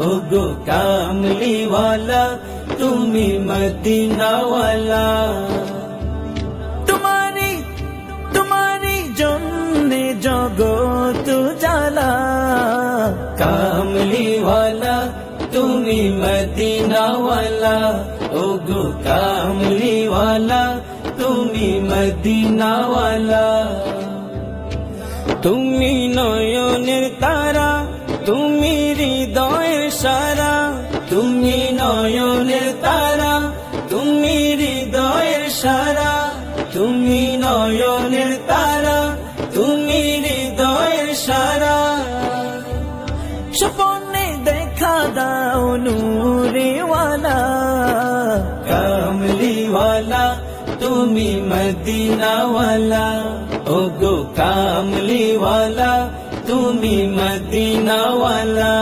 ও গো কামলিওয়ালা তুমি মদিনাওয়ালা। তোমারি জন্যে জগত জ্বালা, কামলিওয়ালা তুমি মদিনাওয়ালা, ও গো কামলিওয়ালা তুমি মদিনাওয়ালা। তুমি নয়নের তারা, তুমি হৃদয়ের সারা, তুমি নয়নের তারা, তুমি হৃদয়ের সারা, তুমি নয়নের তারা, তুমি হৃদয়ের সারা। স্বপ্নে দেখা দাও নূরেওয়ালা, কামলিওয়ালা তুমি মদিনাওয়ালা, ও গো কামলিওয়ালা তুমি মদিনাওয়ালা।